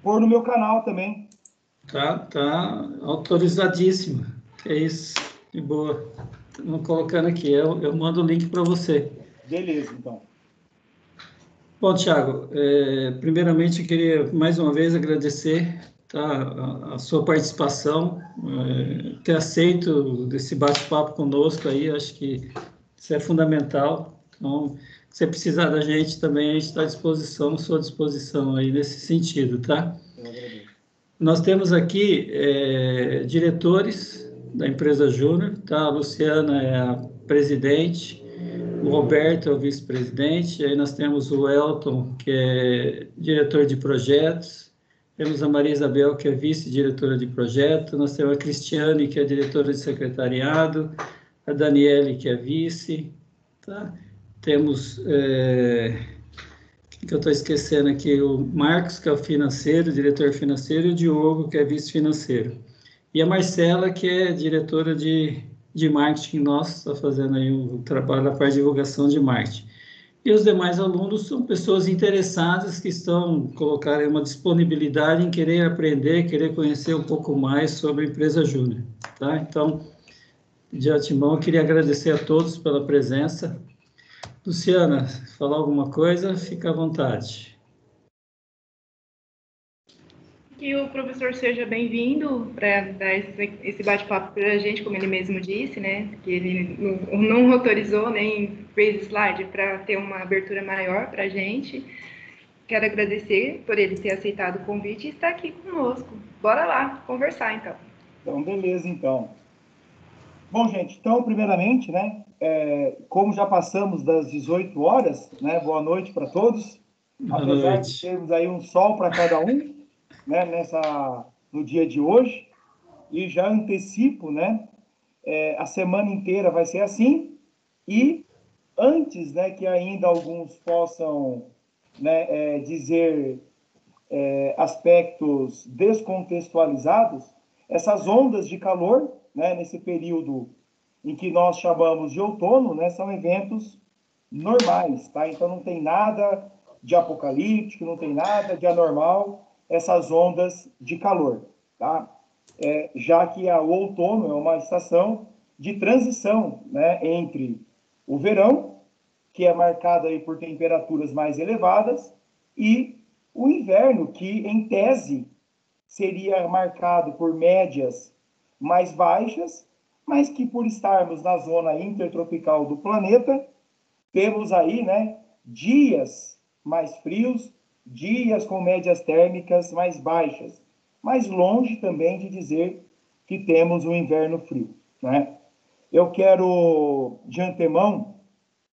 pôr no meu canal também. Tá autorizadíssimo. É isso, de boa. Estamos colocando aqui, eu mando o link para você. Beleza, então. Bom, Thiago, primeiramente eu queria mais uma vez agradecer, tá, a sua participação, ter aceito desse bate-papo conosco aí, acho que isso é fundamental. Então, se você precisar da gente também, a gente está à disposição, à sua disposição aí nesse sentido, tá? Eu agradeço. Nós temos aqui diretores da empresa Júnior, tá? A Luciana é a presidente, o Roberto é o vice-presidente, aí nós temos o Elton, que é diretor de projetos, temos a Maria Isabel, que é vice-diretora de projeto, nós temos a Cristiane, que é diretora de secretariado, a Daniele, que é vice, tá? Temos, que eu estou esquecendo aqui, o Marcos, que é o financeiro, diretor financeiro, e o Diogo, que é vice-financeiro. E a Marcela, que é diretora de marketing nossa, está fazendo aí um trabalho na parte de divulgação de marketing. E os demais alunos são pessoas interessadas que estão colocando uma disponibilidade em querer aprender, querer conhecer um pouco mais sobre a empresa Júnior, tá? Então, de antemão, eu queria agradecer a todos pela presença. Luciana, falar alguma coisa, fica à vontade. Que o professor seja bem-vindo para dar esse bate-papo para a gente, como ele mesmo disse, né? Que ele não autorizou nem fez slide para ter uma abertura maior para a gente. Quero agradecer por ele ter aceitado o convite e estar aqui conosco. Bora lá conversar, então. Então, beleza, então. Bom, gente, então, primeiramente, né, como já passamos das 18 horas, né, boa noite para todos. Boa Apesar noite. de termos aí um sol para cada um, né, no dia de hoje, e já antecipo, né, a semana inteira vai ser assim, e antes, né, que ainda alguns possam, né, dizer aspectos descontextualizados, essas ondas de calor, né, nesse período em que nós chamamos de outono, né, são eventos normais, tá? Então não tem nada de apocalíptico, não tem nada de anormal essas ondas de calor, tá? Já que o outono é uma estação de transição, né, entre o verão, que é marcado aí por temperaturas mais elevadas, e o inverno, que em tese seria marcado por médias mais baixas, mas que por estarmos na zona intertropical do planeta, temos aí, né, dias mais frios, dias com médias térmicas mais baixas, mas longe também de dizer que temos um inverno frio, né? Eu quero, de antemão,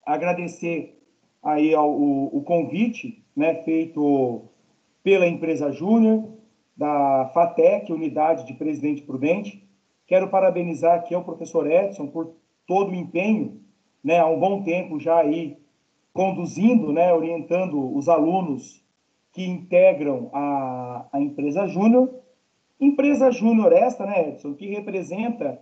agradecer aí o convite, né, feito pela empresa Júnior, da FATEC, Unidade de Presidente Prudente. Quero parabenizar aqui ao professor Edson por todo o empenho, né, há um bom tempo já aí, conduzindo, né, orientando os alunos que integram a empresa Júnior. Empresa Júnior esta, né, Edson, que representa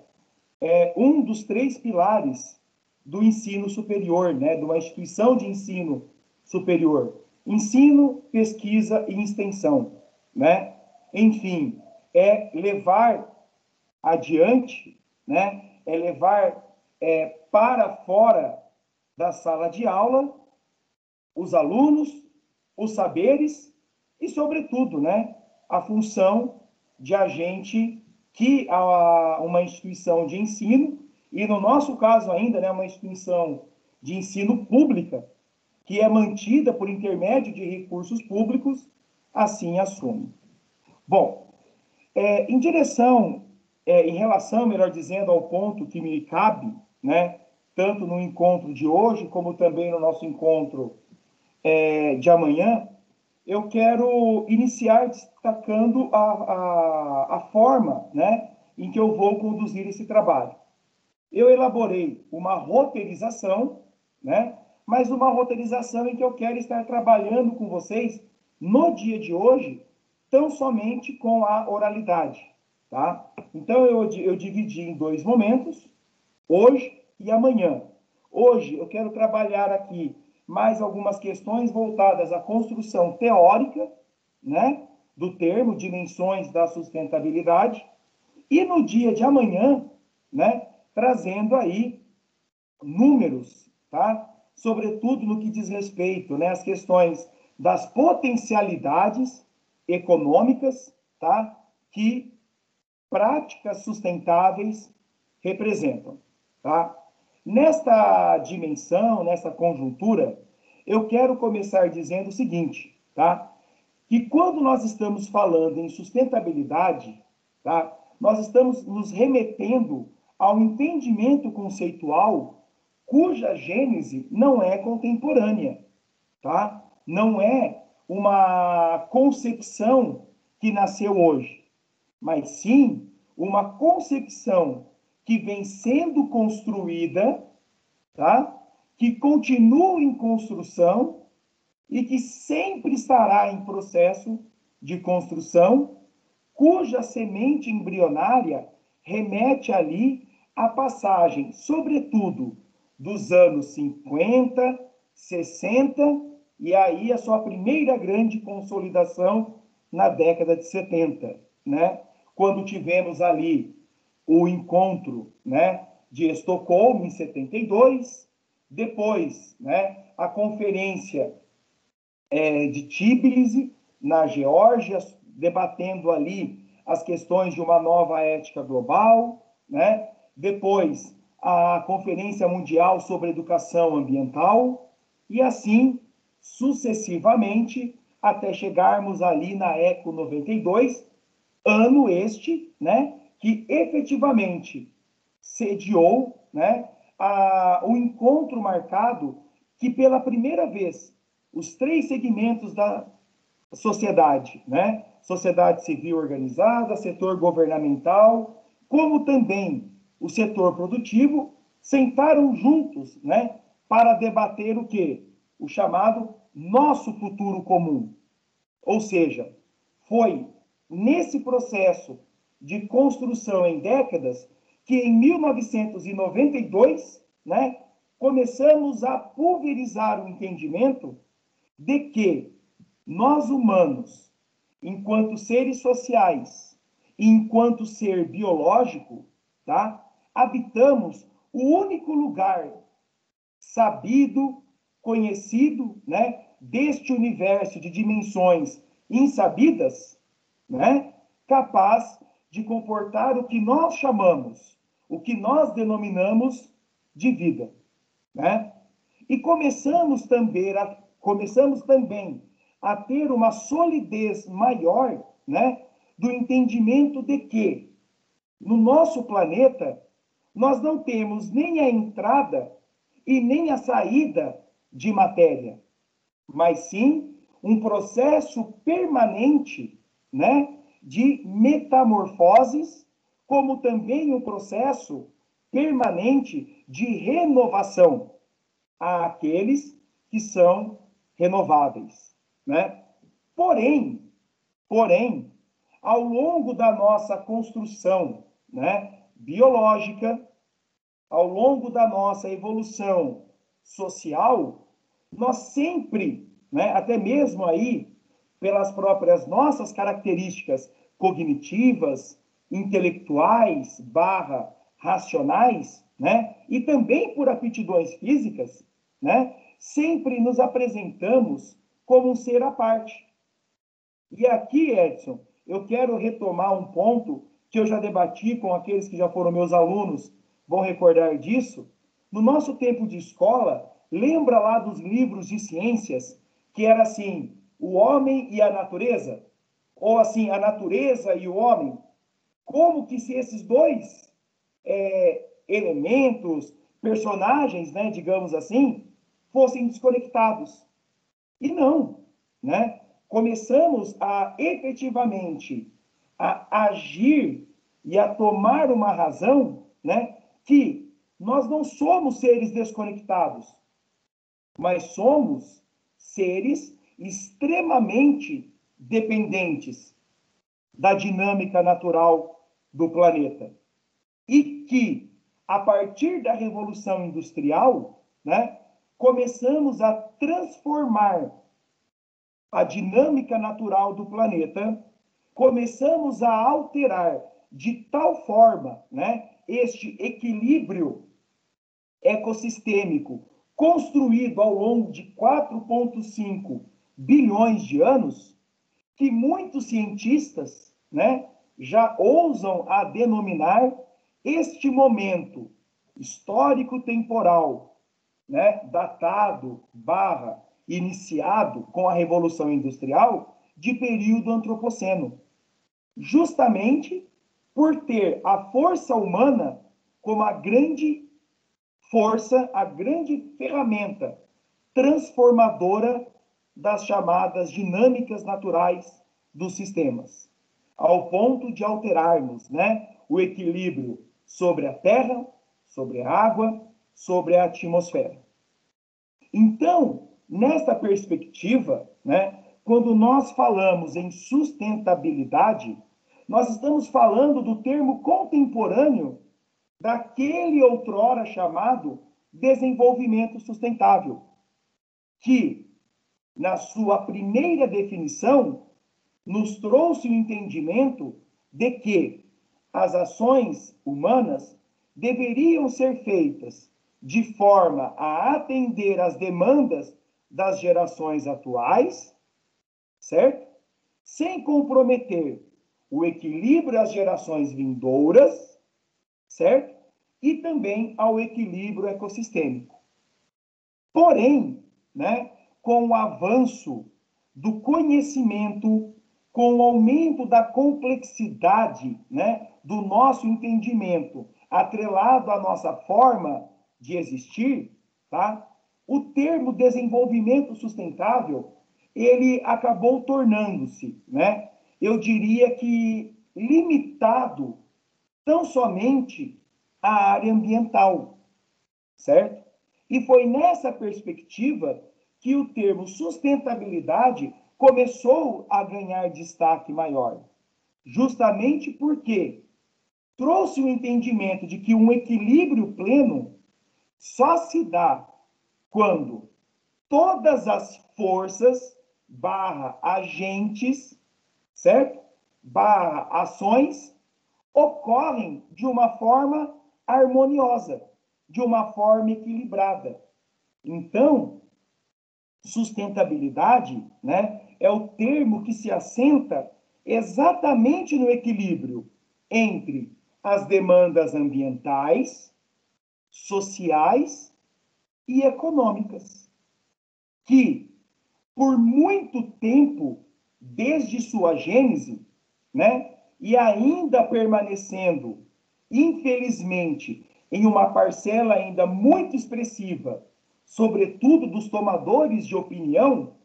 um dos 3 pilares do ensino superior, né, de uma instituição de ensino superior. Ensino, pesquisa e extensão, né? Enfim, é levar adiante, né? É levar para fora da sala de aula os alunos, os saberes e, sobretudo, né, a função de agente que uma instituição de ensino, e no nosso caso ainda, né, uma instituição de ensino pública, que é mantida por intermédio de recursos públicos, assim assume. Bom, em relação, melhor dizendo, ao ponto que me cabe, né, tanto no encontro de hoje, como também no nosso encontro de amanhã, eu quero iniciar destacando a forma, né, em que eu vou conduzir esse trabalho. Eu elaborei uma roteirização, né, mas uma roteirização em que eu quero estar trabalhando com vocês no dia de hoje, tão somente com a oralidade, tá? Então, eu dividi em 2 momentos, hoje e amanhã. Hoje, eu quero trabalhar aqui mais algumas questões voltadas à construção teórica, né, do termo, dimensões da sustentabilidade, e no dia de amanhã, né, trazendo aí números, tá? Sobretudo no que diz respeito, né, às questões das potencialidades econômicas, tá? Que práticas sustentáveis representam, tá? Nesta dimensão, nessa conjuntura, eu quero começar dizendo o seguinte, tá? Que quando nós estamos falando em sustentabilidade, tá? Nós estamos nos remetendo ao entendimento conceitual cuja gênese não é contemporânea, tá? Não é uma concepção que nasceu hoje, mas sim uma concepção que vem sendo construída, tá? Que continua em construção e que sempre estará em processo de construção, cuja semente embrionária remete ali à passagem, sobretudo, dos anos 50, 60, e aí a sua primeira grande consolidação na década de 70, né? Quando tivemos ali o encontro, né, de Estocolmo em 72, depois, né, a conferência de Tbilisi, na Geórgia, debatendo ali as questões de uma nova ética global, né? Depois, a Conferência Mundial sobre Educação Ambiental, e assim sucessivamente, até chegarmos ali na ECO 92, ano este, né, que efetivamente sediou, né, o encontro marcado que pela primeira vez os três segmentos da sociedade, né, sociedade civil organizada, setor governamental, como também o setor produtivo, sentaram juntos, né, para debater o quê? O chamado nosso futuro comum. Ou seja, foi nesse processo de construção em décadas que em 1992, né, começamos a pulverizar o entendimento de que nós humanos, enquanto seres sociais, enquanto ser biológico, tá, habitamos o único lugar sabido, conhecido, né, deste universo de dimensões insabidas, né, capaz de comportar o que nós chamamos, o que nós denominamos de vida, né? E começamos também a ter uma solidez maior, né, do entendimento de que no nosso planeta nós não temos nem a entrada e nem a saída de matéria, mas sim um processo permanente, né, de metamorfoses, como também um processo permanente de renovação àqueles que são renováveis, né? Porém, ao longo da nossa construção, né, biológica, ao longo da nossa evolução social, nós sempre, né, até mesmo aí, pelas próprias nossas características cognitivas, intelectuais, racionais, né, e também por aptidões físicas, né, sempre nos apresentamos como um ser à parte. E aqui, Edson, eu quero retomar um ponto que eu já debati com aqueles que já foram meus alunos, vão recordar disso. No nosso tempo de escola, lembra lá dos livros de ciências, que era assim, o homem e a natureza? Ou assim, a natureza e o homem? Como que se esses dois elementos, personagens, né, digamos assim, fossem desconectados? E não, né? Começamos a efetivamente a agir e a tomar uma razão, né, que nós não somos seres desconectados, mas somos seres extremamente dependentes da dinâmica natural do planeta. E que, a partir da Revolução Industrial, né, começamos a transformar a dinâmica natural do planeta, começamos a alterar de tal forma, né, este equilíbrio ecossistêmico construído ao longo de 4,5 bilhões de anos, que muitos cientistas, né, já ousam a denominar este momento histórico-temporal, né, datado, iniciado com a Revolução Industrial, de período antropoceno, justamente por ter a força humana como a grande força, a grande ferramenta transformadora das chamadas dinâmicas naturais dos sistemas, ao ponto de alterarmos, né, o equilíbrio sobre a Terra, sobre a água, sobre a atmosfera. Então, nesta perspectiva, né, quando nós falamos em sustentabilidade, nós estamos falando do termo contemporâneo daquele outrora chamado desenvolvimento sustentável, que, na sua primeira definição, nos trouxe o entendimento de que as ações humanas deveriam ser feitas de forma a atender às demandas das gerações atuais, certo? Sem comprometer o equilíbrio às gerações vindouras, certo? E também ao equilíbrio ecossistêmico. Porém, né, com o avanço do conhecimento, com o aumento da complexidade, né, do nosso entendimento, atrelado à nossa forma de existir, tá? O termo desenvolvimento sustentável, ele acabou tornando-se, né, eu diria que limitado tão somente à área ambiental, certo? E foi nessa perspectiva que o termo sustentabilidade começou a ganhar destaque maior, justamente porque trouxe o entendimento de que um equilíbrio pleno só se dá quando todas as forças agentes, certo? Ações ocorrem de uma forma harmoniosa, de uma forma equilibrada. Então, sustentabilidade, né, é o termo que se assenta exatamente no equilíbrio entre as demandas ambientais, sociais e econômicas, que, por muito tempo, desde sua gênese, né, e ainda permanecendo, infelizmente, em uma parcela ainda muito expressiva, sobretudo dos tomadores de opinião,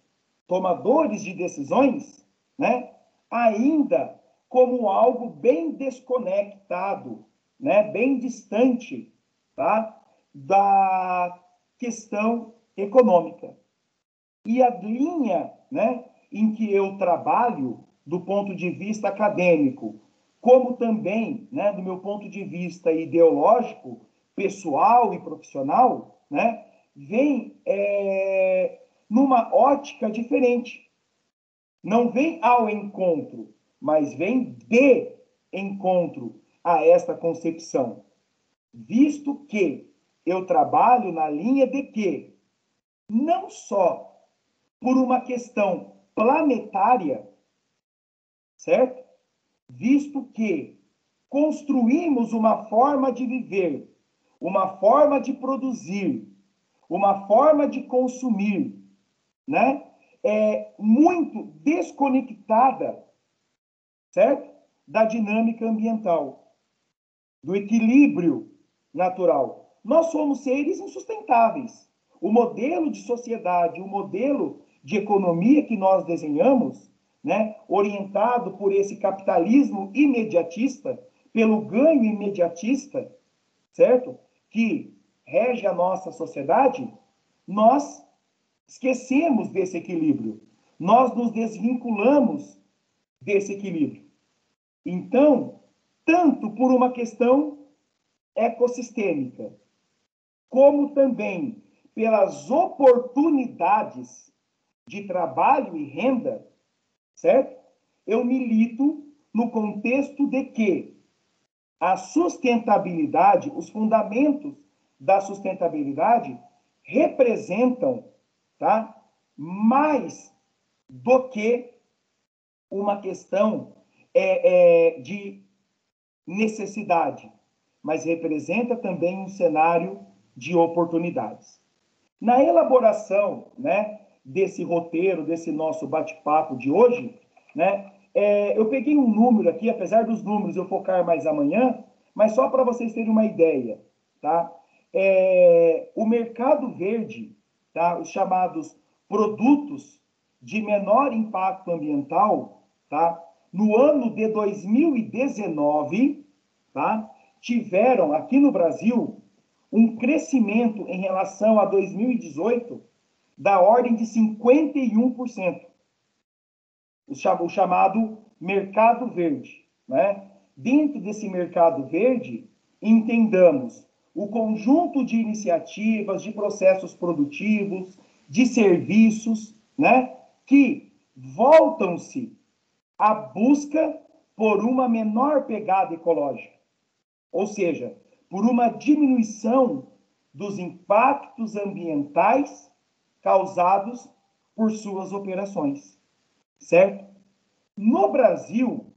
tomadores de decisões, né, ainda como algo bem desconectado, né, bem distante, tá, da questão econômica. E a linha, né, em que eu trabalho, do ponto de vista acadêmico, como também, né, do meu ponto de vista ideológico, pessoal e profissional, né, vem numa ótica diferente. Não vem ao encontro, mas vem de encontro a esta concepção. Visto que eu trabalho na linha de que, não só por uma questão planetária, certo? Visto que construímos uma forma de viver, uma forma de produzir, uma forma de consumir, né? Muito desconectada, certo? Da dinâmica ambiental, do equilíbrio natural. Nós somos seres insustentáveis. O modelo de sociedade, o modelo de economia que nós desenhamos, né, orientado por esse capitalismo imediatista, pelo ganho imediatista, certo? Que rege a nossa sociedade, nós esquecemos desse equilíbrio. Nós nos desvinculamos desse equilíbrio. Então, tanto por uma questão ecossistêmica, como também pelas oportunidades de trabalho e renda, certo? Eu milito no contexto de que a sustentabilidade, os fundamentos da sustentabilidade representam, tá, mais do que uma questão de necessidade, mas representa também um cenário de oportunidades. Na elaboração, né, desse roteiro, desse nosso bate-papo de hoje, né, eu peguei um número aqui, apesar dos números eu focar mais amanhã, mas só para vocês terem uma ideia, tá? O mercado verde, tá? Os chamados produtos de menor impacto ambiental, tá? No ano de 2019, tá? Tiveram aqui no Brasil um crescimento em relação a 2018 da ordem de 51%. O chamado mercado verde, né? Dentro desse mercado verde, entendamos o conjunto de iniciativas, de processos produtivos, de serviços, né? Que voltam-se à busca por uma menor pegada ecológica, ou seja, por uma diminuição dos impactos ambientais causados por suas operações, certo? No Brasil,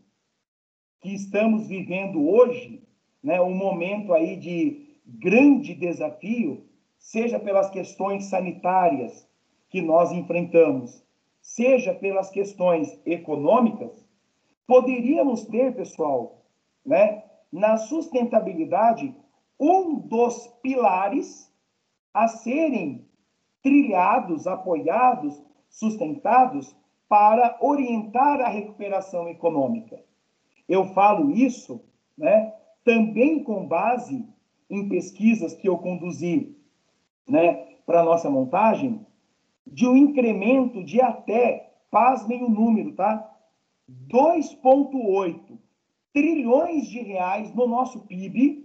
que estamos vivendo hoje, né, um momento aí de grande desafio, seja pelas questões sanitárias que nós enfrentamos, seja pelas questões econômicas, poderíamos ter, pessoal, né, na sustentabilidade, um dos pilares a serem trilhados, apoiados, sustentados para orientar a recuperação econômica. Eu falo isso, né, também com base em pesquisas que eu conduzi, né, para a nossa montagem, de um incremento de até, pasmem o número, tá? 2,8 trilhões de reais no nosso PIB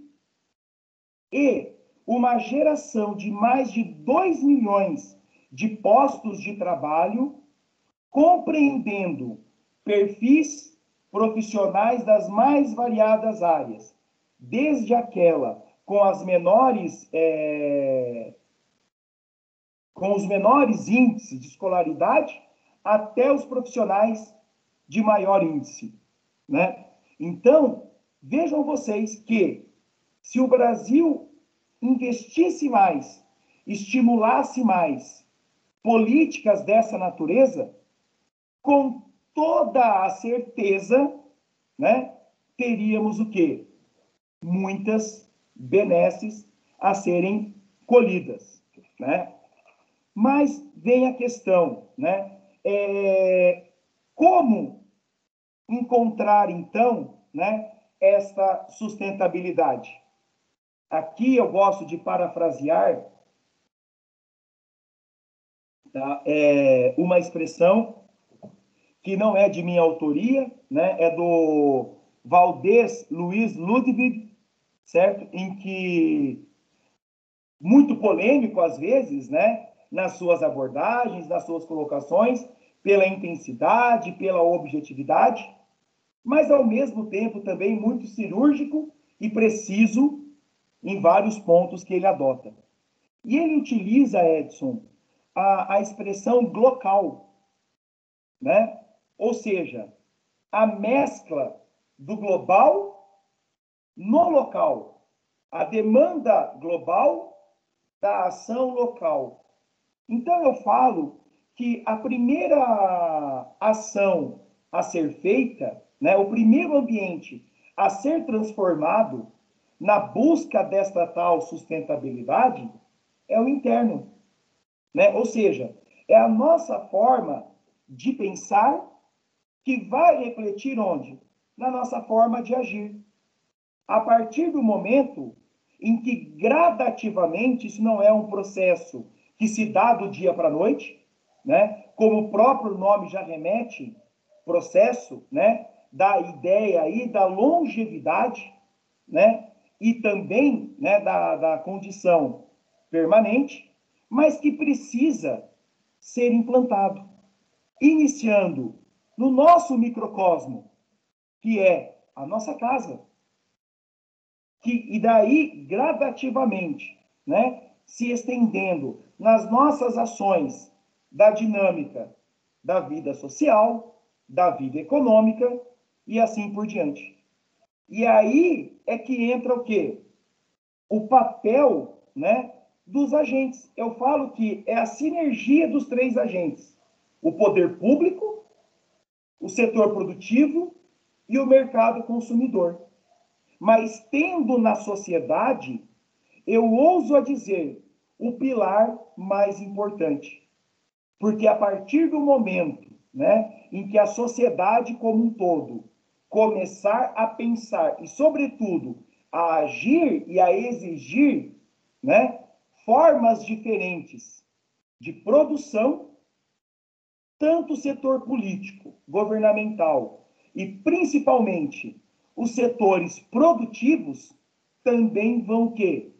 e uma geração de mais de 2 milhões de postos de trabalho, compreendendo perfis profissionais das mais variadas áreas, desde aquela com as menores, com os menores índices de escolaridade, até os profissionais de maior índice, né? Então, vejam vocês que se o Brasil investisse mais, estimulasse mais políticas dessa natureza, com toda a certeza, né, teríamos o quê? Muitas benesses a serem colhidas, né? Mas vem a questão, né? Como encontrar, então, né, esta sustentabilidade? Aqui eu gosto de parafrasear, tá, uma expressão que não é de minha autoria, né, é do Valdez Luiz Ludwig, certo? Em que, muito polêmico às vezes, né, nas suas abordagens, nas suas colocações, pela intensidade, pela objetividade, mas ao mesmo tempo também muito cirúrgico e preciso em vários pontos que ele adota. E ele utiliza, Edson, a expressão glocal, né? Ou seja, a mescla do global no local, a demanda global da ação local. Então, eu falo que a primeira ação a ser feita, né, o primeiro ambiente a ser transformado na busca desta tal sustentabilidade é o interno, né? Ou seja, é a nossa forma de pensar que vai refletir onde? Na nossa forma de agir. A partir do momento em que gradativamente, isso não é um processo que se dá do dia para a noite, né? Como o próprio nome já remete, processo, né? Da ideia aí da longevidade, né? E também, né, da condição permanente, mas que precisa ser implantado, iniciando no nosso microcosmo, que é a nossa casa. E daí, gradativamente, né, se estendendo nas nossas ações da dinâmica da vida social, da vida econômica e assim por diante. E aí é que entra o quê? O papel, né, dos agentes. Eu falo que é a sinergia dos três agentes: o poder público, o setor produtivo e o mercado consumidor. Mas tendo na sociedade, eu ouso a dizer, o pilar mais importante. Porque a partir do momento, né, em que a sociedade como um todo começar a pensar e, sobretudo, a agir e a exigir, né, formas diferentes de produção, tanto o setor político, governamental e, principalmente, os setores produtivos também vão o quê?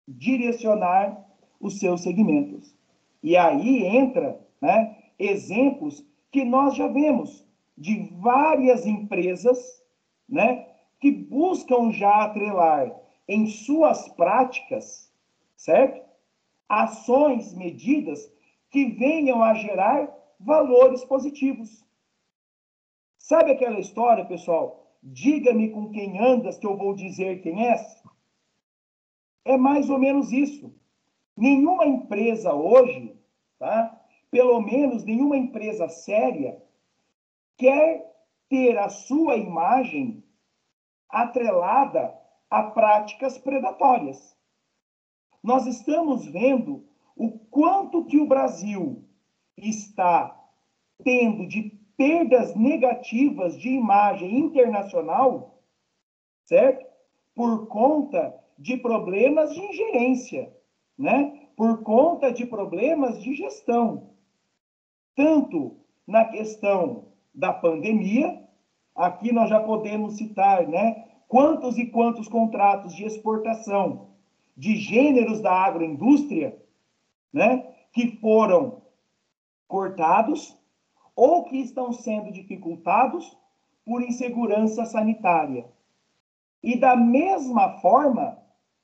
Direcionar os seus segmentos. E aí entra, né, exemplos que nós já vemos de várias empresas, né, que buscam já atrelar em suas práticas, certo? Ações, medidas que venham a gerar valores positivos. Sabe aquela história, pessoal? Diga-me com quem andas que eu vou dizer quem és? É mais ou menos isso. Nenhuma empresa hoje, tá? Pelo menos nenhuma empresa séria, quer ter a sua imagem atrelada a práticas predatórias. Nós estamos vendo o quanto que o Brasil está tendo de perdas negativas de imagem internacional, certo? Por conta de problemas de ingerência, né? Por conta de problemas de gestão. Tanto na questão da pandemia, aqui nós já podemos citar, né? Quantos e quantos contratos de exportação de gêneros da agroindústria, né? Que foram cortados ou que estão sendo dificultados por insegurança sanitária. E da mesma forma,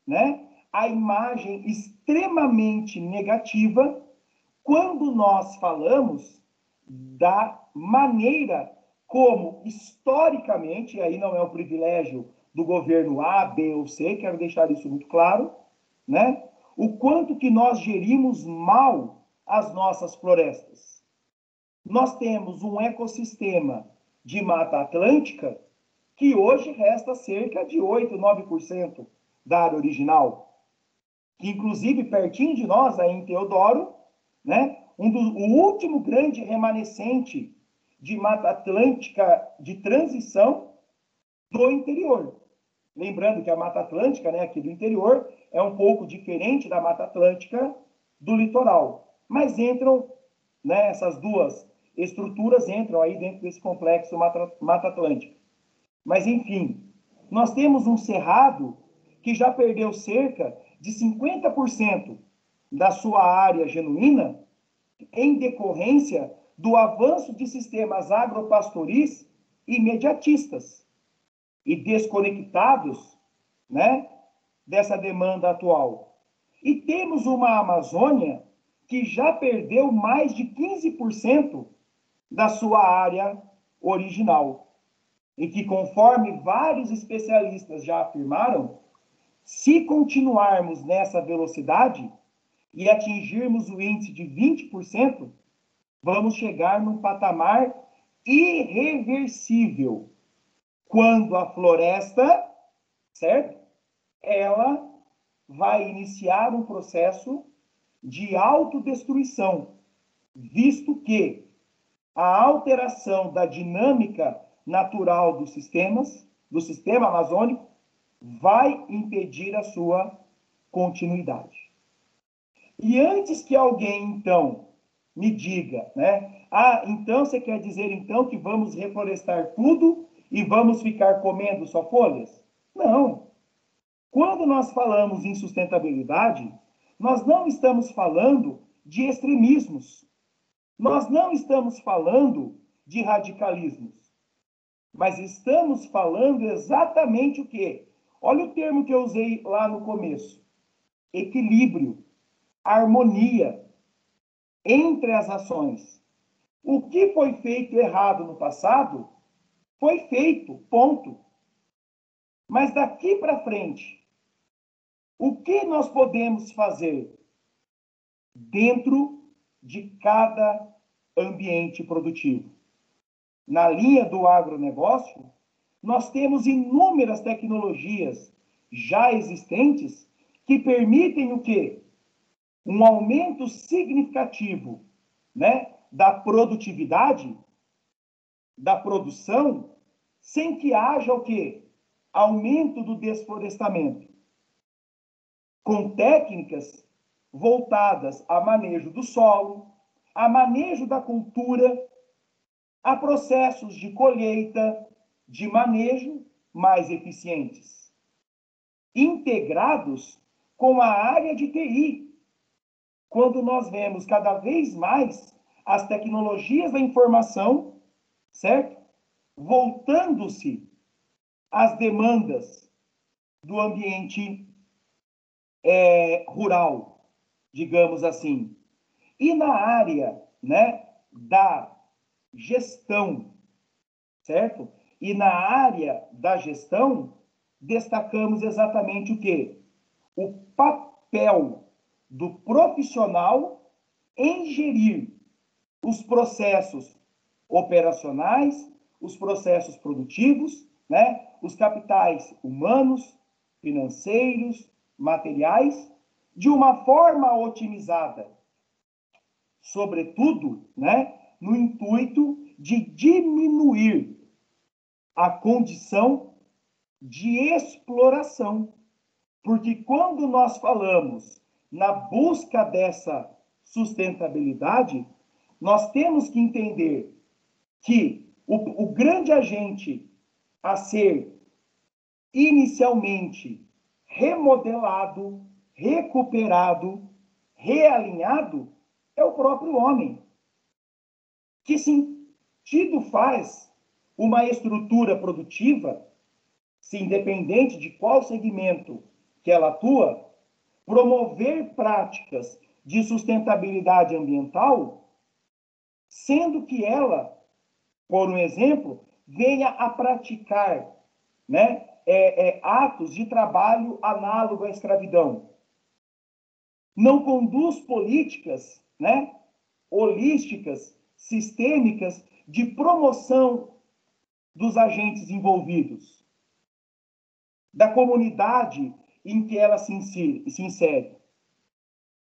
né, a imagem extremamente negativa quando nós falamos da maneira como, historicamente, e aí não é o privilégio do governo A, B ou C, quero deixar isso muito claro, né, o quanto que nós gerimos mal as nossas florestas. Nós temos um ecossistema de Mata Atlântica que hoje resta cerca de 8, 9% da área original. Que, inclusive, pertinho de nós, aí em Teodoro, né, o último grande remanescente de Mata Atlântica de transição do interior. Lembrando que a Mata Atlântica, né, aqui do interior, é um pouco diferente da Mata Atlântica do litoral. Mas entram, né, essas duas estruturas entram aí dentro desse complexo Mata Atlântica. Mas, enfim, nós temos um cerrado que já perdeu cerca de 50% da sua área genuína em decorrência do avanço de sistemas agropastoris imediatistas e desconectados, né, dessa demanda atual. E temos uma Amazônia que já perdeu mais de 15% da sua área original. E que, conforme vários especialistas já afirmaram, se continuarmos nessa velocidade e atingirmos o índice de 20%, vamos chegar num patamar irreversível, quando a floresta, certo? Ela vai iniciar um processo de autodestruição, visto que a alteração da dinâmica natural dos sistemas, do sistema amazônico, vai impedir a sua continuidade. E antes que alguém, então, me diga, né? Ah, então você quer dizer, então, que vamos reflorestar tudo e vamos ficar comendo só folhas? Não. Quando nós falamos em sustentabilidade, nós não estamos falando de extremismos. Nós não estamos falando de radicalismos, mas estamos falando exatamente o quê? Olha o termo que eu usei lá no começo. Equilíbrio, harmonia entre as ações. O que foi feito errado no passado, foi feito, ponto. Mas daqui para frente, o que nós podemos fazer dentro de cada ambiente produtivo? Na linha do agronegócio, nós temos inúmeras tecnologias já existentes que permitem o quê? Um aumento significativo, né, da produtividade, da produção, sem que haja o quê? Aumento do desflorestamento. Com técnicas voltadas a manejo do solo, a manejo da cultura, a processos de colheita, de manejo mais eficientes, integrados com a área de TI. Quando nós vemos cada vez mais as tecnologias da informação, certo? Voltando-se às demandas do ambiente rural, digamos assim. E na área, né, da gestão, certo? E na área da gestão, destacamos exatamente o quê? O papel do profissional em gerir os processos operacionais, os processos produtivos, né? Os capitais humanos, financeiros, materiais, de uma forma otimizada, sobretudo, né, no intuito de diminuir a condição de exploração. Porque quando nós falamos na busca dessa sustentabilidade, nós temos que entender que o grande agente a ser inicialmente remodelado, recuperado, realinhado é o próprio homem. Que sentido faz uma estrutura produtiva, se independente de qual segmento que ela atua, promover práticas de sustentabilidade ambiental, sendo que ela, por um exemplo, venha a praticar, né, atos de trabalho análogo à escravidão. Não conduz políticas, né, holísticas, sistêmicas, de promoção dos agentes envolvidos, da comunidade em que ela se insere.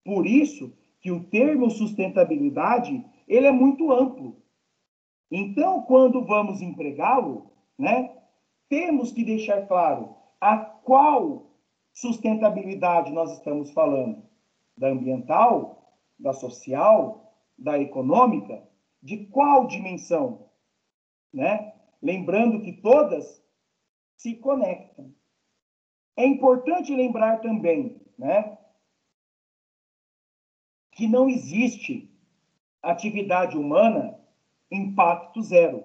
Por isso que o termo sustentabilidade, ele é muito amplo. Então, quando vamos empregá-lo, né, temos que deixar claro a qual sustentabilidade nós estamos falando. Da ambiental, da social, da econômica, de qual dimensão, né? Lembrando que todas se conectam. É importante lembrar também, né, que não existe atividade humana impacto zero.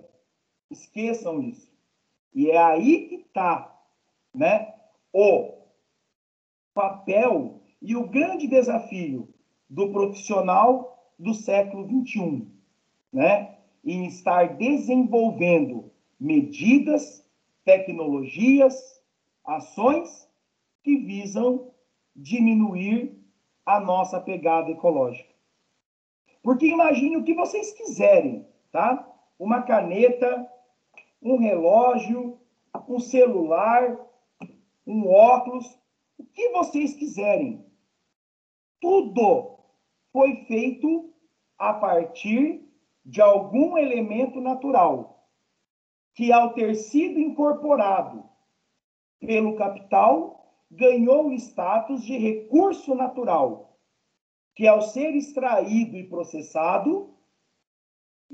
Esqueçam isso. E é aí que está, né, o papel e o grande desafio do profissional do século XXI, né, em estar desenvolvendo medidas, tecnologias, ações que visam diminuir a nossa pegada ecológica. Porque imagine o que vocês quiserem, tá? Uma caneta, um relógio, um celular, um óculos, o que vocês quiserem. Tudo foi feito a partir de algum elemento natural, que ao ter sido incorporado pelo capital, ganhou o status de recurso natural, que ao ser extraído e processado,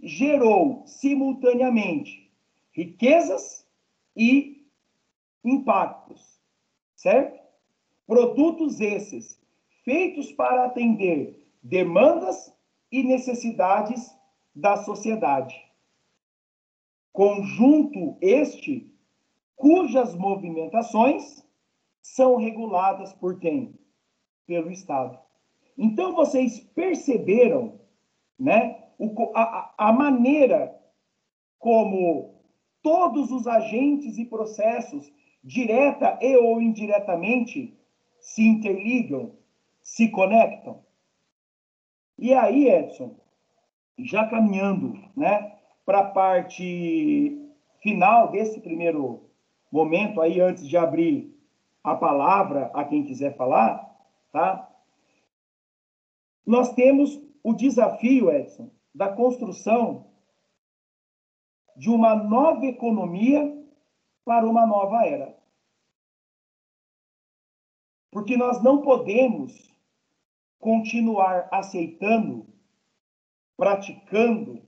gerou simultaneamente riquezas e impactos, certo? Produtos esses feitos para atender demandas e necessidades da sociedade. Conjunto este cujas movimentações são reguladas por quem? Pelo Estado. Então, vocês perceberam, né, a maneira como todos os agentes e processos, direta e ou indiretamente, se interligam, se conectam. E aí, Edson, já caminhando, né, para a parte final desse primeiro momento, aí antes de abrir a palavra a quem quiser falar, tá? Nós temos o desafio, Edson, da construção de uma nova economia para uma nova era. Porque nós não podemos continuar aceitando, praticando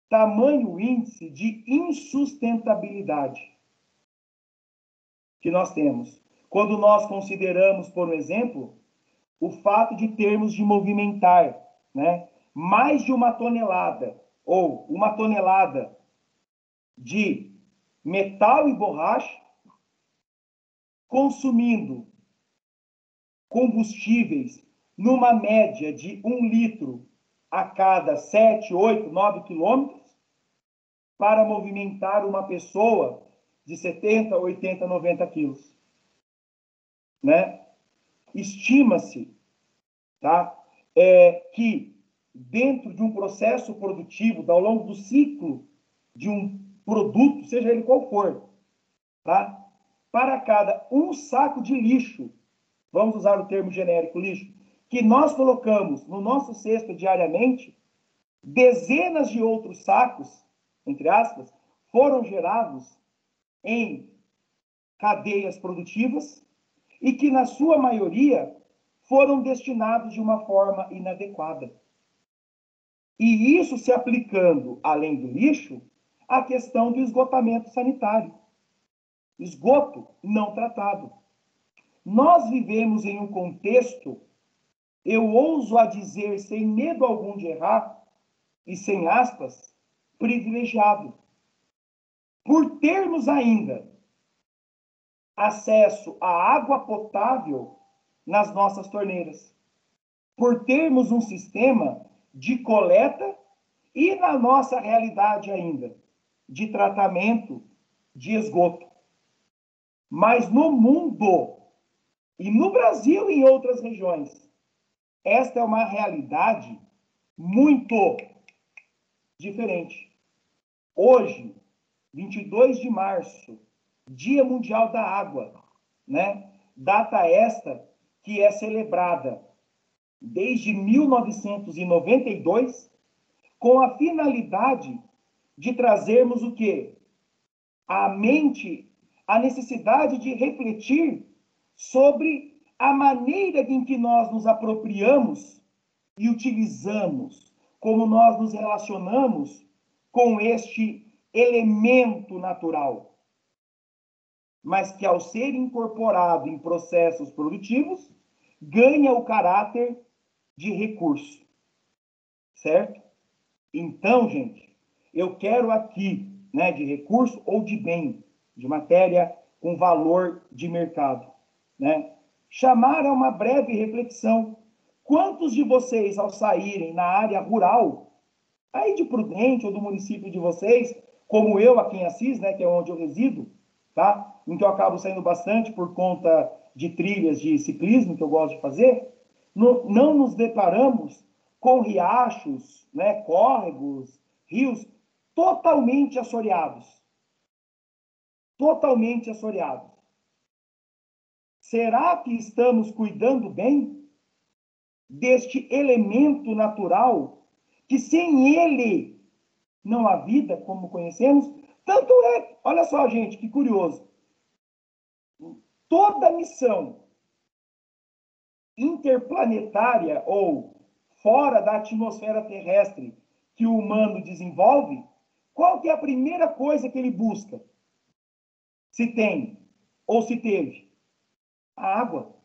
tamanho índice de insustentabilidade que nós temos. Quando nós consideramos, por exemplo, o fato de termos de movimentar, né, mais de 1 tonelada ou 1 tonelada de metal e borracha, consumindo combustíveis numa média de 1 litro a cada 7, 8, 9 quilômetros, para movimentar uma pessoa de 70, 80, 90 quilos. Né? Estima-se, tá, que dentro de um processo produtivo, ao longo do ciclo de um produto, seja ele qual for, tá, para cada um saco de lixo, vamos usar o termo genérico lixo, que nós colocamos no nosso cesto diariamente, dezenas de outros sacos, entre aspas, foram gerados em cadeias produtivas e que, na sua maioria, foram destinados de uma forma inadequada. E isso se aplicando, além do lixo, à questão do esgotamento sanitário. Esgoto não tratado. Nós vivemos em um contexto, eu ouso a dizer, sem medo algum de errar, e sem aspas, privilegiado. Por termos ainda acesso à água potável nas nossas torneiras. Por termos um sistema de coleta e, na nossa realidade ainda, de tratamento de esgoto. Mas no mundo, e no Brasil e em outras regiões, esta é uma realidade muito diferente. Hoje, 22 de março, Dia Mundial da Água, né? Data esta que é celebrada desde 1992 com a finalidade de trazermos o quê? A mente, a necessidade de refletir sobre a maneira em que nós nos apropriamos e utilizamos, como nós nos relacionamos com este elemento natural, mas que, ao ser incorporado em processos produtivos, ganha o caráter de recurso, certo? Então, gente, eu quero aqui, né, de recurso ou de bem, de matéria com valor de mercado, né, chamar a uma breve reflexão. Quantos de vocês, ao saírem na área rural, aí de Prudente ou do município de vocês, como eu aqui em Assis, né, que é onde eu resido, tá? Em que eu acabo saindo bastante por conta de trilhas de ciclismo que eu gosto de fazer, não nos deparamos com riachos, né, córregos, rios totalmente assoreados. Totalmente assoreados. Será que estamos cuidando bem deste elemento natural que sem ele não há vida, como conhecemos? Tanto é, olha só, gente, que curioso. Toda missão interplanetária ou fora da atmosfera terrestre que o humano desenvolve, qual que é a primeira coisa que ele busca? Se tem ou se teve? A água.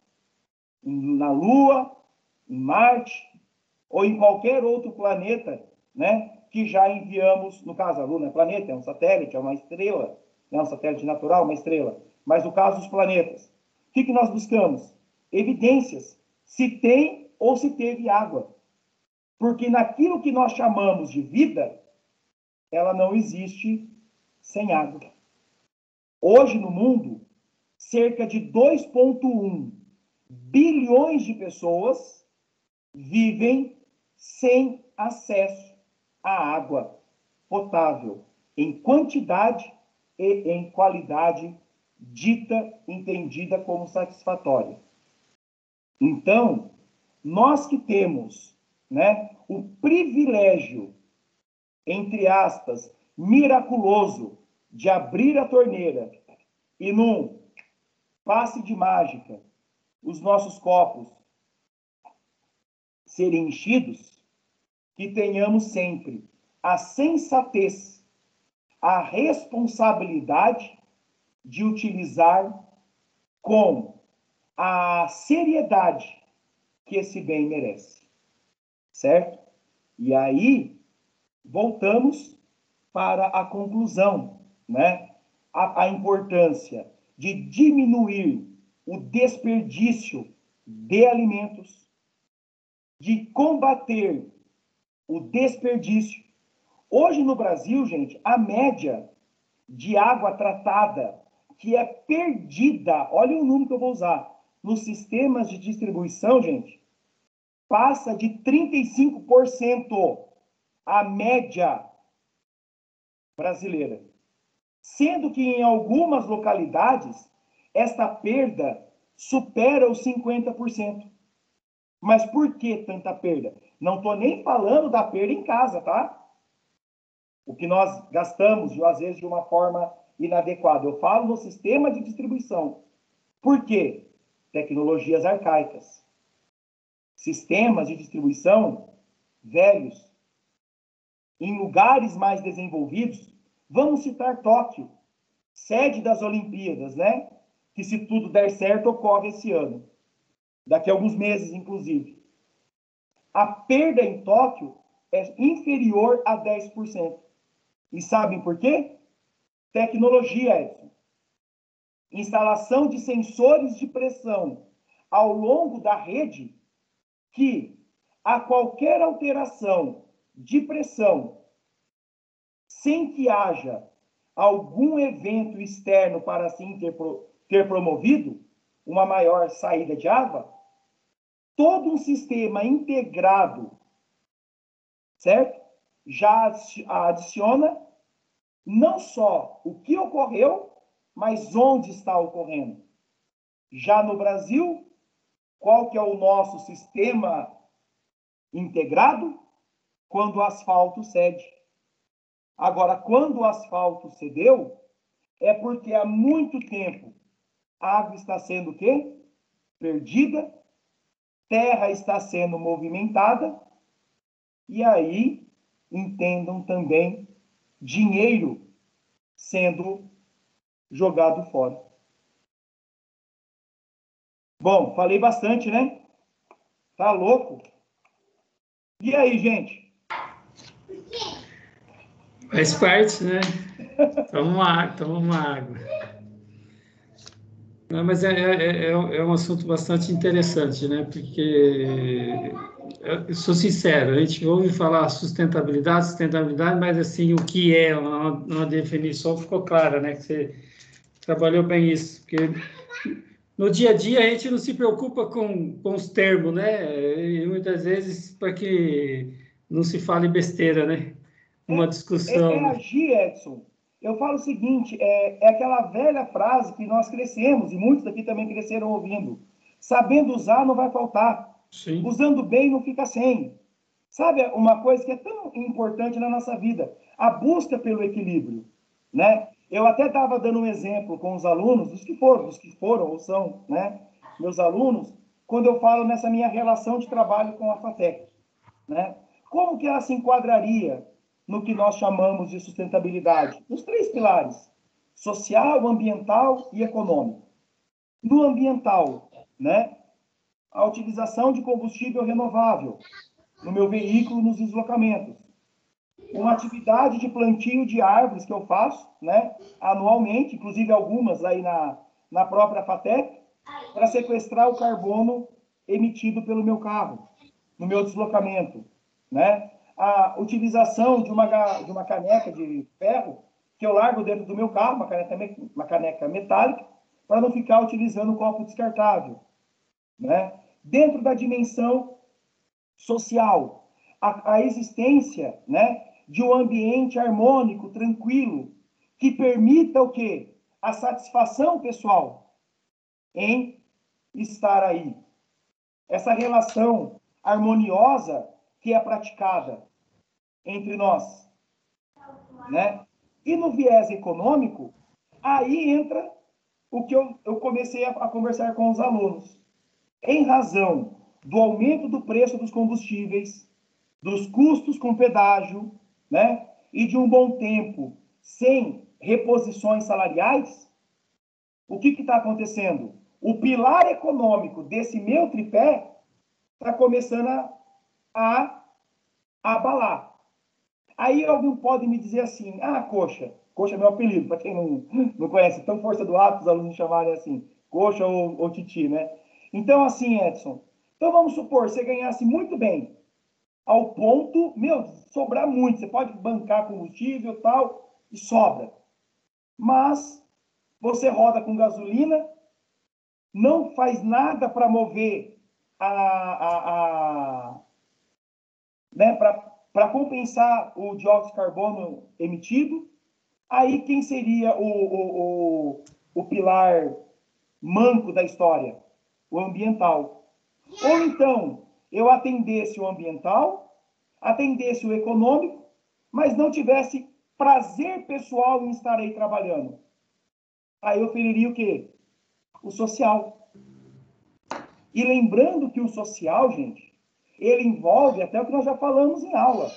Na Lua, em Marte ou em qualquer outro planeta, né, que já enviamos, no caso, a Lua é planeta, é um satélite, é uma estrela, não é um satélite natural, uma estrela. Mas no caso dos planetas, o que nós buscamos? Evidências, se tem ou se teve água. Porque naquilo que nós chamamos de vida, ela não existe sem água. Hoje no mundo, cerca de 2,1 bilhões de pessoas vivem sem acesso à água potável, em quantidade e em qualidade dita, entendida como satisfatória. Então, nós que temos, né, o privilégio, entre aspas, miraculoso, de abrir a torneira e num passe de mágica, os nossos copos serem enchidos, que tenhamos sempre a sensatez, a responsabilidade de utilizar com a seriedade que esse bem merece, certo? E aí, voltamos para a conclusão, né? A importância de diminuir o desperdício de alimentos, de combater o desperdício. Hoje no Brasil, gente, a média de água tratada que é perdida, olha o número que eu vou usar, nos sistemas de distribuição, gente, passa de 35% a média brasileira. Sendo que em algumas localidades, esta perda supera os 50%. Mas por que tanta perda? Não estou nem falando da perda em casa, tá? O que nós gastamos, às vezes, de uma forma inadequada. Eu falo no sistema de distribuição. Por quê? Tecnologias arcaicas. Sistemas de distribuição velhos. Em lugares mais desenvolvidos, vamos citar Tóquio, sede das Olimpíadas, né? Que, se tudo der certo, ocorre esse ano. Daqui a alguns meses, inclusive. A perda em Tóquio é inferior a 10%. E sabem por quê? Tecnologia, Edson. Instalação de sensores de pressão ao longo da rede que, a qualquer alteração de pressão, sem que haja algum evento externo para assim ter promovido uma maior saída de água, todo um sistema integrado, certo? Já adiciona não só o que ocorreu, mas onde está ocorrendo. Já no Brasil, qual que é o nosso sistema integrado? Quando o asfalto cede. Agora, quando o asfalto cedeu, é porque há muito tempo a água está sendo o quê? Perdida, terra está sendo movimentada, e aí, entendam também, dinheiro sendo jogado fora. Bom, falei bastante, né? Tá louco? E aí, gente? Faz parte, né? Toma uma água. Não, mas é um assunto bastante interessante, né? Porque, eu sou sincero, a gente ouve falar sustentabilidade, mas assim, o que é uma definição ficou clara, né? Que você trabalhou bem isso, porque no dia a dia a gente não se preocupa com os termos, né? E muitas vezes para que não se fale besteira, né? Uma discussão, né? Agir, Edson. Eu falo o seguinte, é aquela velha frase que nós crescemos, e muitos aqui também cresceram ouvindo. Sabendo usar, não vai faltar. Sim. Usando bem, não fica sem. Sabe uma coisa que é tão importante na nossa vida? A busca pelo equilíbrio, né? Eu até estava dando um exemplo com os alunos, dos que foram ou são, né? Meus alunos, quando eu falo nessa minha relação de trabalho com a FATEC, né? Como que ela se enquadraria no que nós chamamos de sustentabilidade? Os 3 pilares: social, ambiental e econômico. No ambiental, né? A utilização de combustível renovável no meu veículo, nos deslocamentos. uma atividade de plantio de árvores que eu faço, né, anualmente, inclusive algumas aí na própria FATEC, para sequestrar o carbono emitido pelo meu carro, no meu deslocamento, né? A utilização de uma caneca de ferro que eu largo dentro do meu carro, uma caneca metálica, para não ficar utilizando o copo descartável, né? Dentro da dimensão social, a existência, né, de um ambiente harmônico, tranquilo, que permita o quê? A satisfação pessoal em estar aí. Essa relação harmoniosa que é praticada entre nós, né? E no viés econômico, aí entra o que eu comecei a conversar com os alunos. Em razão do aumento do preço dos combustíveis, dos custos com pedágio, né? E de um bom tempo sem reposições salariais, o que está acontecendo? O pilar econômico desse meu tripé está começando a abalar. Aí alguém pode me dizer assim, Coxa é meu apelido, para quem não conhece, então força do ato, os alunos chamarem assim, Coxa ou Titi, né? Então, assim, Edson, então vamos supor, você ganhasse muito bem, ao ponto, sobrar muito, você pode bancar combustível e tal, e sobra. Mas você roda com gasolina, não faz nada para mover né, para compensar o dióxido de carbono emitido. Aí quem seria o pilar manco da história? O ambiental. Ou então, eu atendesse o ambiental, atendesse o econômico, mas não tivesse prazer pessoal em estar aí trabalhando. Aí eu feriria o quê? O social. E lembrando que o social, gente, ele envolve até o que nós já falamos em aula,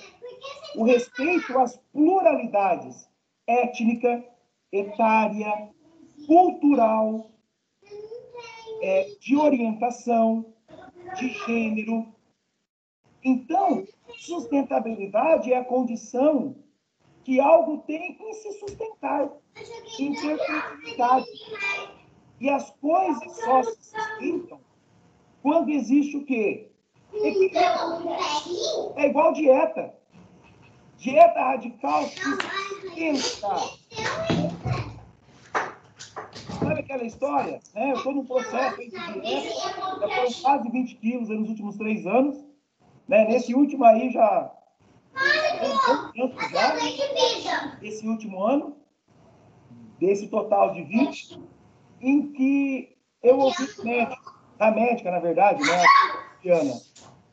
o respeito às pluralidades étnica, etária, cultural, de orientação, de gênero. Então, sustentabilidade é a condição que algo tem em se sustentar, em ter continuidade. E as coisas só se sustentam quando existe o quê? É igual dieta. Dieta radical que sustenta. Sabe aquela história? Né? Eu estou num processo de dieta, já foram quase 20 quilos nos últimos 3 anos. Né? Nesse último aí já... esse último ano, desse total de 20, em que eu ouvi a médica, na verdade, né, a Diana,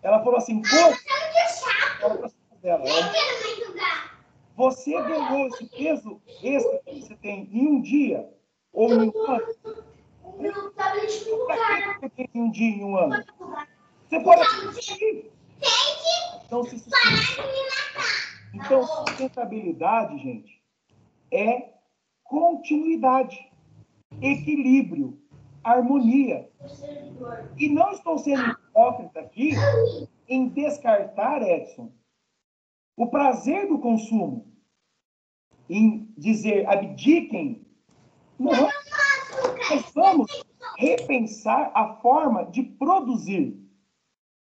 ela falou assim, você ganhou esse peso extra que você tem em um dia ou em um ano? Para que você tem em um dia, em um ano? Você pode assistir. Então, se sustenta. Então, sustentabilidade, gente, é continuidade, equilíbrio, harmonia. E não estou sendo hipócrita aqui em descartar, Edson, o prazer do consumo, em dizer abdiquem. Não, mas vamos repensar a forma de produzir,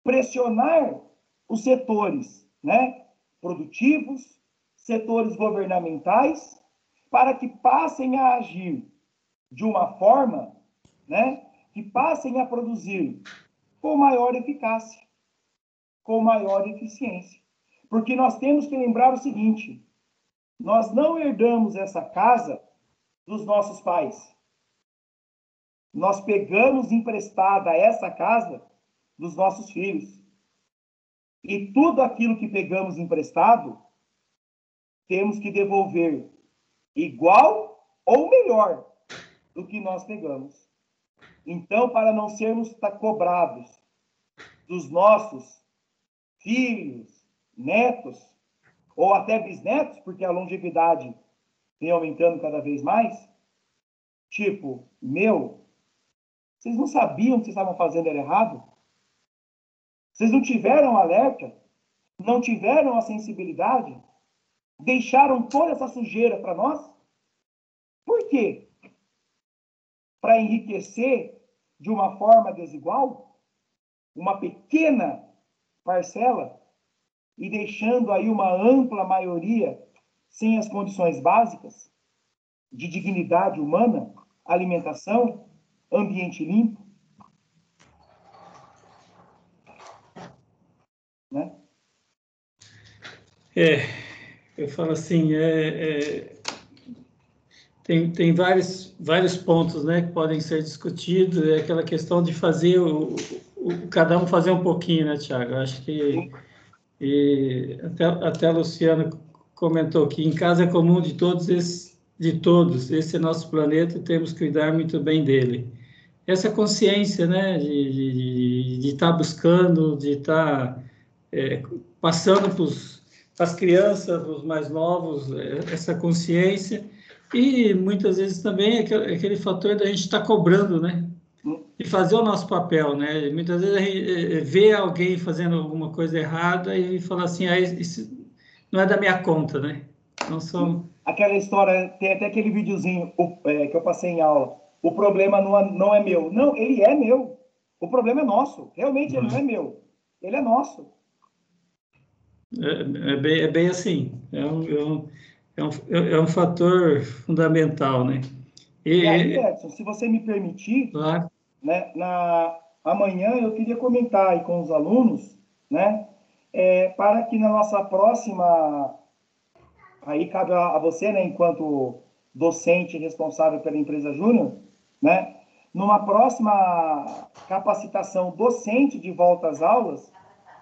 pressionar os setores, né, produtivos, setores governamentais, para que passem a agir de uma forma, né, que passem a produzir com maior eficácia, com maior eficiência. Porque nós temos que lembrar o seguinte, nós não herdamos essa casa dos nossos pais. Nós pegamos emprestada essa casa dos nossos filhos. E tudo aquilo que pegamos emprestado, temos que devolver igual ou melhor do que nós pegamos. Então, para não sermos cobrados dos nossos filhos, netos, ou até bisnetos, porque a longevidade vem aumentando cada vez mais, tipo, vocês não sabiam que vocês estavam fazendo era errado? Vocês não tiveram alerta? Não tiveram a sensibilidade? deixaram toda essa sujeira para nós? Por quê? Para enriquecer de uma forma desigual uma pequena parcela e deixando aí uma ampla maioria sem as condições básicas de dignidade humana, alimentação, ambiente limpo, né? Eu falo assim, tem vários pontos, né, que podem ser discutidos, é aquela questão de fazer cada um fazer um pouquinho, né, Tiago? Acho que até a Luciana comentou que em casa é comum de todos, esse é nosso planeta e temos que cuidar muito bem dele. Essa consciência, né, de estar buscando, de estar passando para as crianças, para os mais novos, essa consciência, e muitas vezes também aquele fator da gente estar cobrando, né, e fazer o nosso papel, né? Muitas vezes a gente vê alguém fazendo alguma coisa errada e fala assim, isso não é da minha conta, né? Não são... Aquela história, tem até aquele videozinho que eu passei em aula. O problema não é meu. Não, ele é meu. O problema é nosso. Realmente ele não é meu. Ele é nosso. É bem assim. É um fator fundamental, né? E aí, Edson, se você me permitir, claro. né, amanhã eu queria comentar aí com os alunos, né, para que na nossa próxima, aí cabe a você, né, enquanto docente responsável pela empresa Júnior, né, numa próxima capacitação docente de volta às aulas,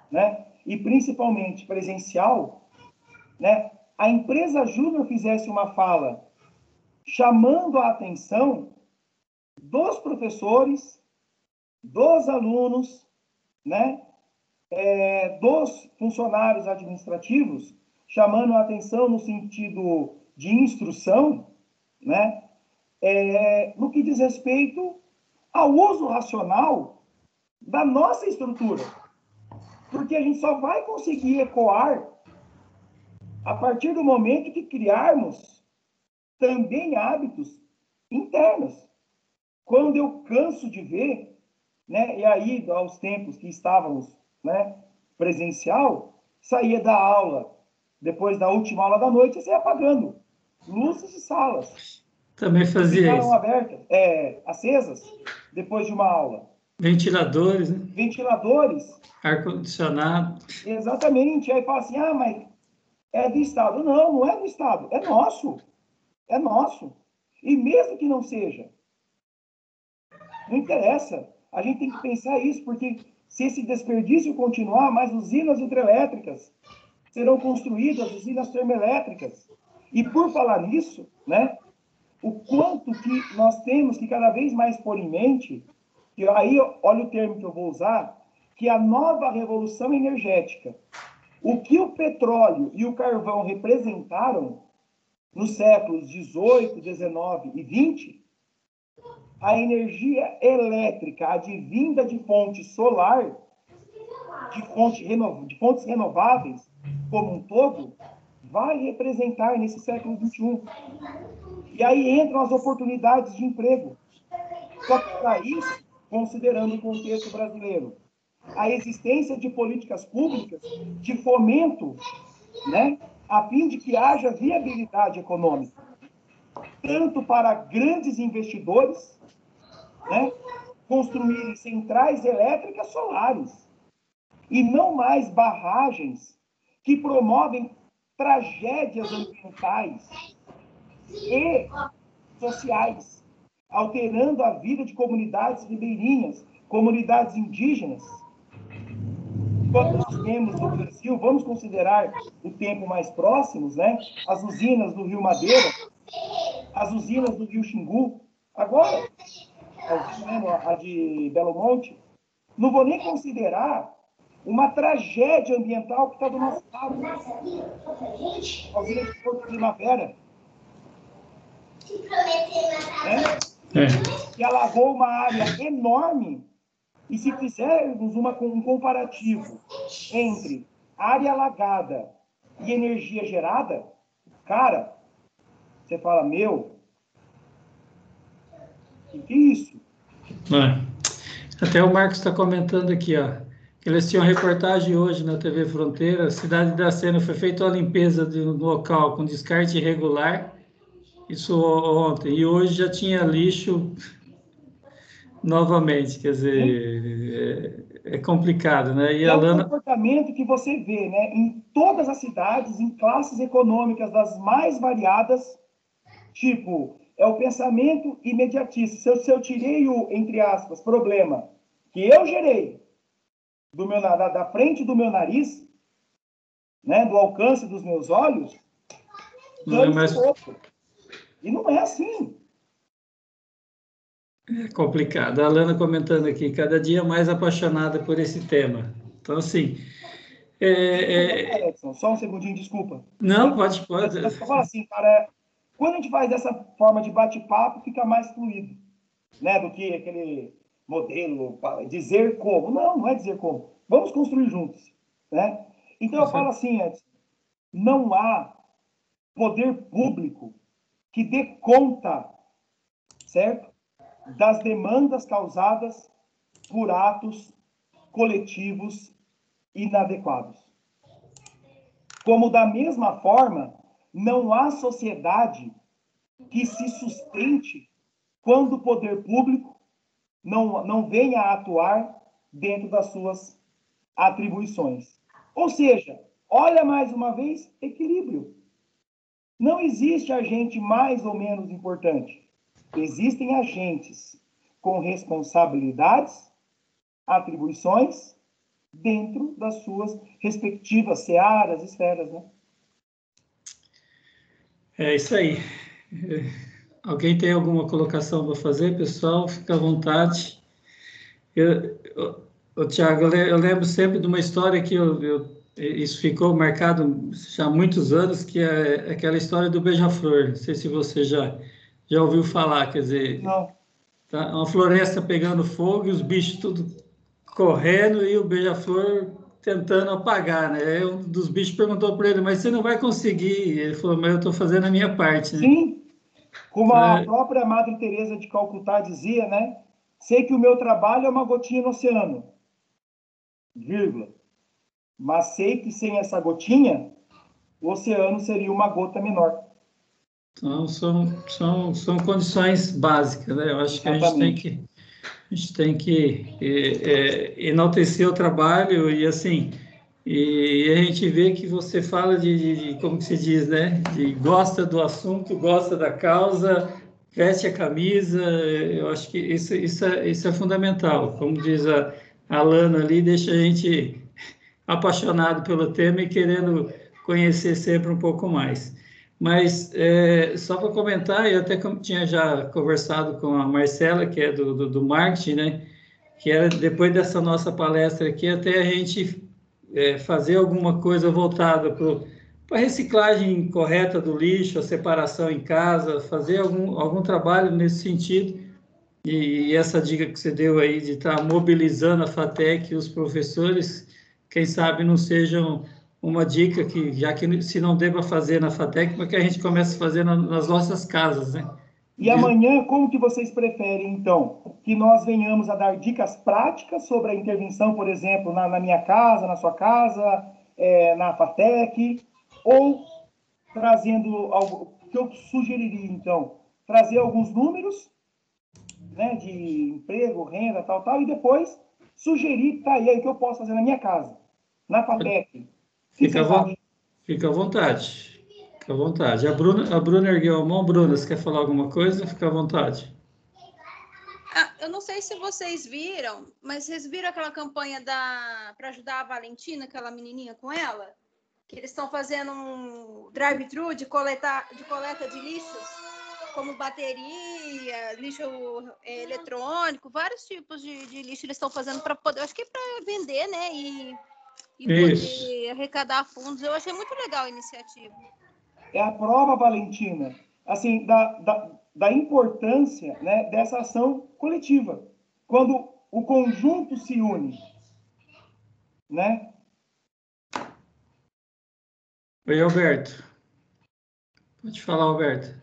né, e principalmente presencial, né, a empresa Júnior fizesse uma fala chamando a atenção dos professores, dos alunos, né, dos funcionários administrativos, chamando a atenção no sentido de instrução, né, no que diz respeito ao uso racional da nossa estrutura. Porque a gente só vai conseguir ecoar a partir do momento que criarmos também hábitos internos. Quando eu canso de ver, né, e aí, aos tempos que estávamos, né, presencial, saía da aula, depois da última aula da noite, e saía apagando luzes de salas. Também fazia ficaram isso. Abertas, acesas, depois de uma aula. Ventiladores, né? Ventiladores. Ar-condicionado. Exatamente. Aí fala assim, mas é do Estado. Não, não é do Estado, é nosso. É nosso. E mesmo que não seja, não interessa. A gente tem que pensar isso, porque se esse desperdício continuar, mais usinas hidrelétricas serão construídas, usinas termoelétricas. E por falar nisso, né, o quanto que nós temos que cada vez mais pôr em mente, que aí, olha o termo que eu vou usar, que a nova revolução energética, o que o petróleo e o carvão representaram nos séculos 18, 19 e 20, a energia elétrica advinda de fonte solar, de fontes renováveis como um todo, vai representar nesse século 21. E aí entram as oportunidades de emprego. Só que para isso, considerando o contexto brasileiro, a existência de políticas públicas de fomento, né, a fim de que haja viabilidade econômica, tanto para grandes investidores, né, construírem centrais elétricas solares, e não mais barragens que promovem tragédias ambientais e sociais, alterando a vida de comunidades ribeirinhas, comunidades indígenas. Quando nós temos no Brasil, vamos considerar o tempo mais próximos, né? As usinas do Rio Madeira, as usinas do Rio Xingu, agora, a de Belo Monte, não vou nem considerar uma tragédia ambiental que está do nosso lado. A usina de Porto Primavera. Que alagou uma área enorme. E se fizermos um comparativo entre área alagada e energia gerada, Cara, você fala, meu, o que é isso? Até o Marcos está comentando aqui, ó, que eles tinham reportagem hoje na TV Fronteira, Cidade da Sena foi feita uma limpeza do local com descarte irregular, isso ontem, e hoje já tinha lixo novamente, quer dizer, é complicado, né? E É a um Lana... comportamento que você vê, né, em todas as cidades, em classes econômicas das mais variadas, tipo, é o pensamento imediatista. Se eu tirei o, entre aspas, problema que eu gerei da frente do meu nariz, né, do alcance dos meus olhos, Não é mais... outro. E não é assim. É complicado. A Lana comentando aqui, cada dia mais apaixonada por esse tema. Então, assim... Edson, só um segundinho, desculpa. Não, pode. Eu falo assim, cara, quando a gente faz dessa forma de bate-papo, fica mais fluido, né, do que aquele modelo, dizer como. Não, não é dizer como. Vamos construir juntos, né? Então eu falo assim, Edson, não há poder público que dê conta, certo? Das demandas causadas por atos coletivos inadequados. Como, da mesma forma, não há sociedade que se sustente quando o poder público não venha a atuar dentro das suas atribuições. Ou seja, olha mais uma vez, equilíbrio. Não existe agente mais ou menos importante. Existem agentes com responsabilidades, atribuições, dentro das suas respectivas searas, esferas, né? É isso aí. Alguém tem alguma colocação para fazer, pessoal? Fica à vontade. Tiago, eu lembro sempre de uma história que isso ficou marcado já há muitos anos, que é aquela história do beija-flor. Não sei se você já ouviu falar, quer dizer, Não. tá uma floresta pegando fogo e os bichos tudo correndo e o beija-flor tentando apagar, né? Aí um dos bichos perguntou para ele, mas você não vai conseguir. Ele falou, mas eu estou fazendo a minha parte, né? Sim, como Então, a própria Madre Teresa de Calcutá dizia, né? Sei que o meu trabalho é uma gotinha no oceano, vírgula. Mas sei que sem essa gotinha, o oceano seria uma gota menor. então são condições básicas, né? Eu acho que Exatamente. a gente tem que enaltecer o trabalho e assim, e a gente vê que você fala como que se diz, né? De gosta do assunto, gosta da causa, veste a camisa. Eu acho que isso é fundamental. Como diz a Lana ali, deixa a gente apaixonado pelo tema e querendo conhecer sempre um pouco mais. Mas, só para comentar, eu até tinha já conversado com a Marcela, que é do marketing, né? Que era depois dessa nossa palestra aqui, até a gente fazer alguma coisa voltada para a reciclagem correta do lixo, a separação em casa, fazer algum trabalho nesse sentido. E essa dica que você deu aí de estar mobilizando a FATEC e os professores, quem sabe não sejam uma dica que, já que se não deva fazer na FATEC, mas que a gente comece a fazer nas nossas casas, né? E amanhã, como que vocês preferem, então? Que nós venhamos a dar dicas práticas sobre a intervenção, por exemplo, na minha casa, na sua casa, na FATEC, ou trazendo algo que eu sugeriria, então, trazer alguns números, né, de emprego, renda, tal, e depois sugerir, tá, e aí o que eu posso fazer na minha casa, na FATEC. O que Fica vocês acham? fica à vontade. Fica à vontade. A Bruna ergueu a mão. Bruna, você quer falar alguma coisa? Fica à vontade. Eu não sei se vocês viram, mas vocês viram aquela campanha para ajudar a Valentina, aquela menininha com ela? Que eles estão fazendo um drive-thru de coleta de lixos, como bateria, lixo eletrônico, vários tipos de lixo eles estão fazendo para poder, acho que para vender, né? E poder arrecadar fundos. Eu achei muito legal a iniciativa. É a prova, Valentina, assim, da importância, né, dessa ação coletiva. Quando o conjunto se une, né? Oi, Alberto. Pode falar, Alberto.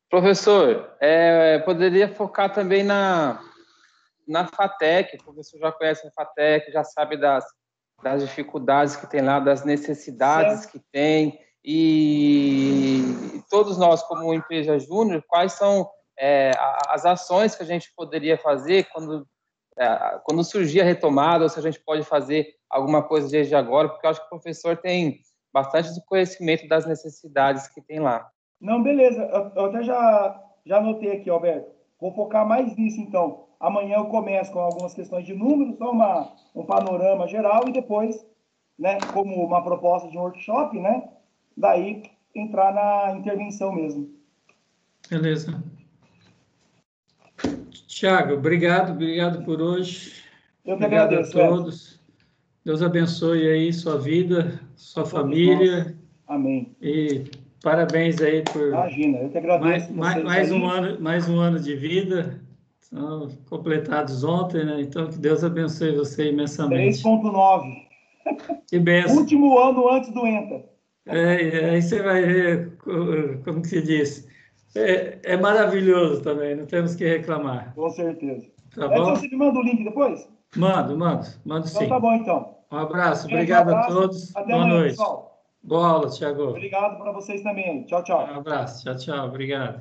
Professor, poderia focar também na FATEC. O professor já conhece a FATEC, já sabe das dificuldades que tem lá, das necessidades que tem, e todos nós, como empresa júnior, quais são as ações que a gente poderia fazer quando surgir a retomada, ou se a gente pode fazer alguma coisa desde agora, porque eu acho que o professor tem bastante do conhecimento das necessidades que tem lá. Não, beleza. Eu até já anotei aqui, Alberto. Vou focar mais nisso, então. Amanhã eu começo com algumas questões de números, só um panorama geral, e depois, né, como uma proposta de um workshop, né, daí entrar na intervenção mesmo. Beleza. Tiago, obrigado por hoje. Eu que agradeço, a todos. Deus abençoe aí sua vida, sua família. Nós. Amém. E parabéns aí por... Imagina, eu que agradeço mais um ano de vida. São completados ontem, né? Então, que Deus abençoe você imensamente. 3.9. Que benção. Último ano antes do ENTA. Aí você vai ver, como que se diz, é maravilhoso também, não temos que reclamar. Com certeza. Tá bom? Você me manda o link depois? Mando então, sim. Tá bom, então. Um abraço, obrigado a todos. Até Boa amanhã, noite. pessoal. Boa aula, Thiago. Obrigado para vocês também. Tchau, tchau. Um abraço, tchau, obrigado.